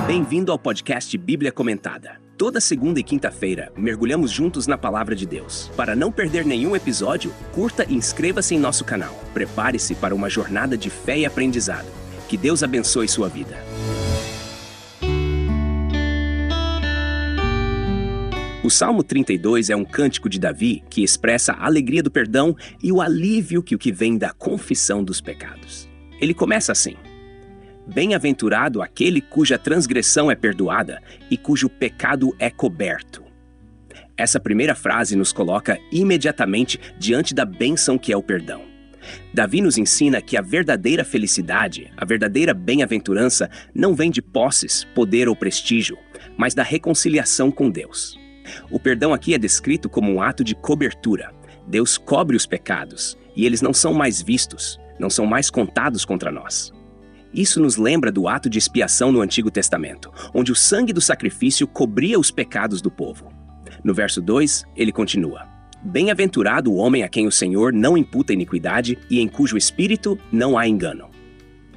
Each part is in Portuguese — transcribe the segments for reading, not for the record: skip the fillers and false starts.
Bem-vindo ao podcast Bíblia Comentada. Toda segunda e quinta-feira, mergulhamos juntos na Palavra de Deus. Para não perder nenhum episódio, curta e inscreva-se em nosso canal. Prepare-se para uma jornada de fé e aprendizado. Que Deus abençoe sua vida. O Salmo 32 é um cântico de Davi que expressa a alegria do perdão e o alívio que vem da confissão dos pecados. Ele começa assim: Bem-aventurado aquele cuja transgressão é perdoada e cujo pecado é coberto. Essa primeira frase nos coloca imediatamente diante da bênção que é o perdão. Davi nos ensina que a verdadeira felicidade, a verdadeira bem-aventurança, não vem de posses, poder ou prestígio, mas da reconciliação com Deus. O perdão aqui é descrito como um ato de cobertura. Deus cobre os pecados e eles não são mais vistos, não são mais contados contra nós. Isso nos lembra do ato de expiação no Antigo Testamento, onde o sangue do sacrifício cobria os pecados do povo. No verso 2, ele continua: Bem-aventurado o homem a quem o Senhor não imputa iniquidade e em cujo espírito não há engano.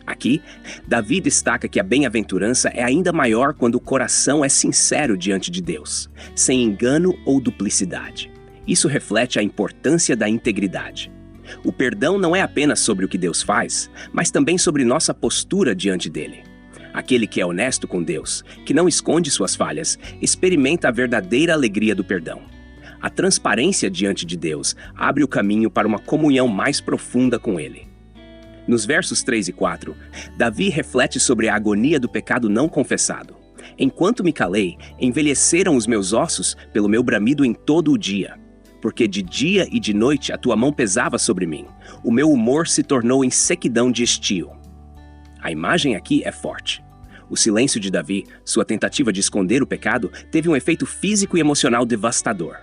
Aqui, Davi destaca que a bem-aventurança é ainda maior quando o coração é sincero diante de Deus, sem engano ou duplicidade. Isso reflete a importância da integridade. O perdão não é apenas sobre o que Deus faz, mas também sobre nossa postura diante dele. Aquele que é honesto com Deus, que não esconde suas falhas, experimenta a verdadeira alegria do perdão. A transparência diante de Deus abre o caminho para uma comunhão mais profunda com ele. Nos versos 3 e 4, Davi reflete sobre a agonia do pecado não confessado. Enquanto me calei, envelheceram os meus ossos pelo meu bramido em todo o dia. Porque de dia e de noite a tua mão pesava sobre mim. O meu humor se tornou em sequidão de estio. A imagem aqui é forte. O silêncio de Davi, sua tentativa de esconder o pecado, teve um efeito físico e emocional devastador.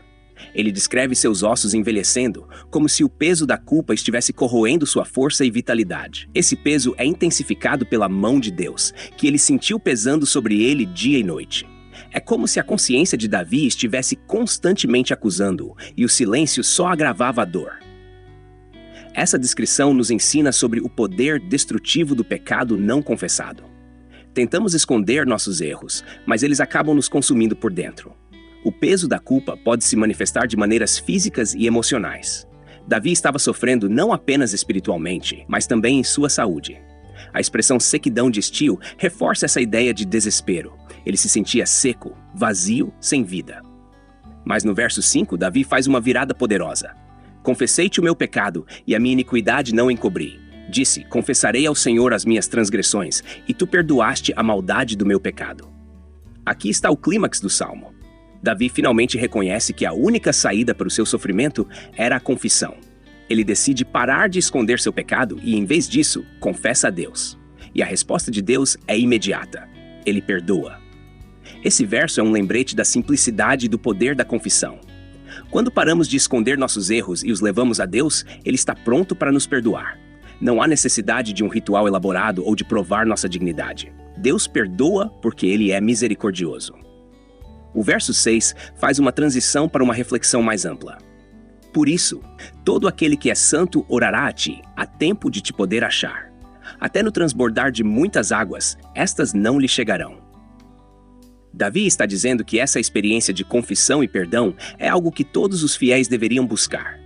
Ele descreve seus ossos envelhecendo, como se o peso da culpa estivesse corroendo sua força e vitalidade. Esse peso é intensificado pela mão de Deus, que ele sentiu pesando sobre ele dia e noite. É como se a consciência de Davi estivesse constantemente acusando-o, e o silêncio só agravava a dor. Essa descrição nos ensina sobre o poder destrutivo do pecado não confessado. Tentamos esconder nossos erros, mas eles acabam nos consumindo por dentro. O peso da culpa pode se manifestar de maneiras físicas e emocionais. Davi estava sofrendo não apenas espiritualmente, mas também em sua saúde. A expressão sequidão de estio reforça essa ideia de desespero. Ele se sentia seco, vazio, sem vida. Mas no verso 5, Davi faz uma virada poderosa. Confessei-te o meu pecado, e a minha iniquidade não encobri. Disse, confessarei ao Senhor as minhas transgressões, e tu perdoaste a maldade do meu pecado. Aqui está o clímax do Salmo. Davi finalmente reconhece que a única saída para o seu sofrimento era a confissão. Ele decide parar de esconder seu pecado e, em vez disso, confessa a Deus. E a resposta de Deus é imediata. Ele perdoa. Esse verso é um lembrete da simplicidade e do poder da confissão. Quando paramos de esconder nossos erros e os levamos a Deus, Ele está pronto para nos perdoar. Não há necessidade de um ritual elaborado ou de provar nossa dignidade. Deus perdoa porque Ele é misericordioso. O verso 6 faz uma transição para uma reflexão mais ampla. Por isso, todo aquele que é santo orará a ti, há tempo de te poder achar. Até no transbordar de muitas águas, estas não lhe chegarão. Davi está dizendo que essa experiência de confissão e perdão é algo que todos os fiéis deveriam buscar.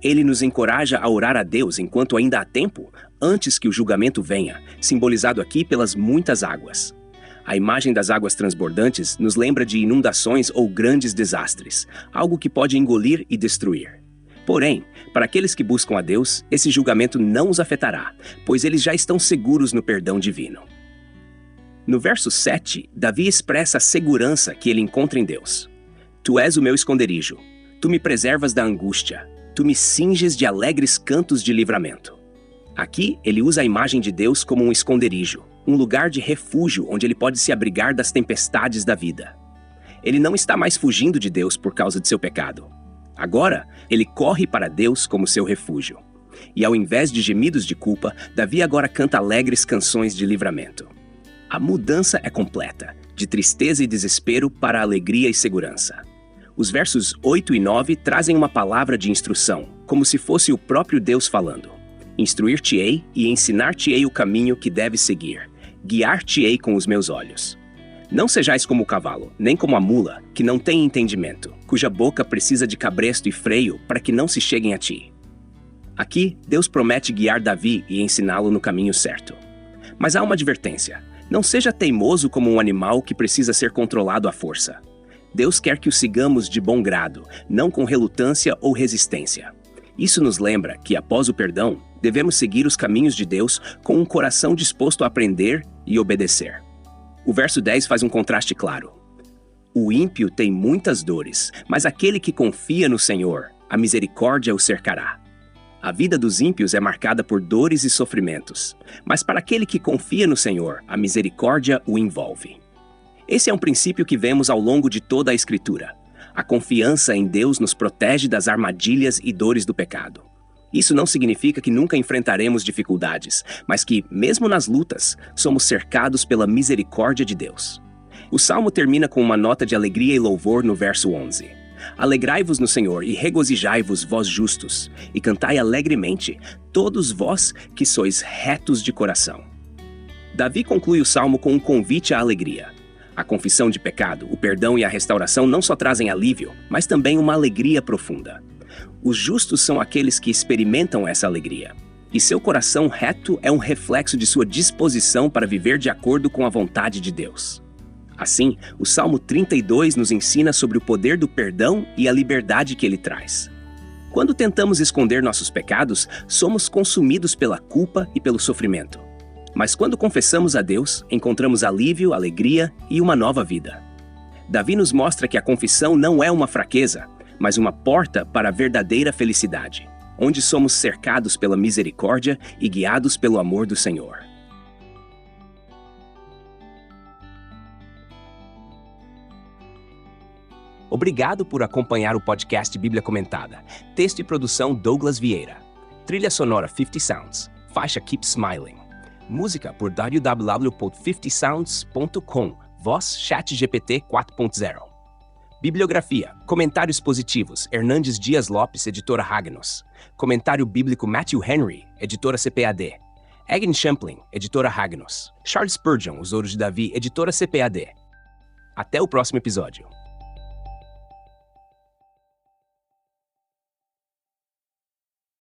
Ele nos encoraja a orar a Deus enquanto ainda há tempo, antes que o julgamento venha, simbolizado aqui pelas muitas águas. A imagem das águas transbordantes nos lembra de inundações ou grandes desastres, algo que pode engolir e destruir. Porém, para aqueles que buscam a Deus, esse julgamento não os afetará, pois eles já estão seguros no perdão divino. No verso 7, Davi expressa a segurança que ele encontra em Deus. Tu és o meu esconderijo, tu me preservas da angústia, tu me cinges de alegres cantos de livramento. Aqui, ele usa a imagem de Deus como um esconderijo, um lugar de refúgio onde ele pode se abrigar das tempestades da vida. Ele não está mais fugindo de Deus por causa de seu pecado. Agora, ele corre para Deus como seu refúgio. E ao invés de gemidos de culpa, Davi agora canta alegres canções de livramento. A mudança é completa, de tristeza e desespero para alegria e segurança. Os versos 8 e 9 trazem uma palavra de instrução, como se fosse o próprio Deus falando. Instruir-te-ei e ensinar-te-ei o caminho que deves seguir. Guiar-te-ei com os meus olhos. Não sejais como o cavalo, nem como a mula, que não tem entendimento, cuja boca precisa de cabresto e freio para que não se cheguem a ti. Aqui, Deus promete guiar Davi e ensiná-lo no caminho certo. Mas há uma advertência. Não seja teimoso como um animal que precisa ser controlado à força. Deus quer que o sigamos de bom grado, não com relutância ou resistência. Isso nos lembra que, após o perdão, devemos seguir os caminhos de Deus com um coração disposto a aprender e obedecer. O verso 10 faz um contraste claro. O ímpio tem muitas dores, mas aquele que confia no Senhor, a misericórdia o cercará. A vida dos ímpios é marcada por dores e sofrimentos, mas para aquele que confia no Senhor, a misericórdia o envolve. Esse é um princípio que vemos ao longo de toda a Escritura. A confiança em Deus nos protege das armadilhas e dores do pecado. Isso não significa que nunca enfrentaremos dificuldades, mas que, mesmo nas lutas, somos cercados pela misericórdia de Deus. O Salmo termina com uma nota de alegria e louvor no verso 11. Alegrai-vos no Senhor e regozijai-vos, vós justos, e cantai alegremente, todos vós que sois retos de coração. Davi conclui o Salmo com um convite à alegria. A confissão de pecado, o perdão e a restauração não só trazem alívio, mas também uma alegria profunda. Os justos são aqueles que experimentam essa alegria. E seu coração reto é um reflexo de sua disposição para viver de acordo com a vontade de Deus. Assim, o Salmo 32 nos ensina sobre o poder do perdão e a liberdade que ele traz. Quando tentamos esconder nossos pecados, somos consumidos pela culpa e pelo sofrimento. Mas quando confessamos a Deus, encontramos alívio, alegria e uma nova vida. Davi nos mostra que a confissão não é uma fraqueza, mas uma porta para a verdadeira felicidade, onde somos cercados pela misericórdia e guiados pelo amor do Senhor. Obrigado por acompanhar o podcast Bíblia Comentada. Texto e produção Douglas Vieira. Trilha sonora 50 Sounds. Faixa Keep Smiling. Música por www.50sounds.com. Voz ChatGPT 4.0. Bibliografia. Comentários positivos. Hernandes Dias Lopes, editora Ragnos. Comentário bíblico Matthew Henry, editora CPAD. Egan Champlin, editora Ragnos. Charles Spurgeon, Os Ouros de Davi, editora CPAD. Até o próximo episódio.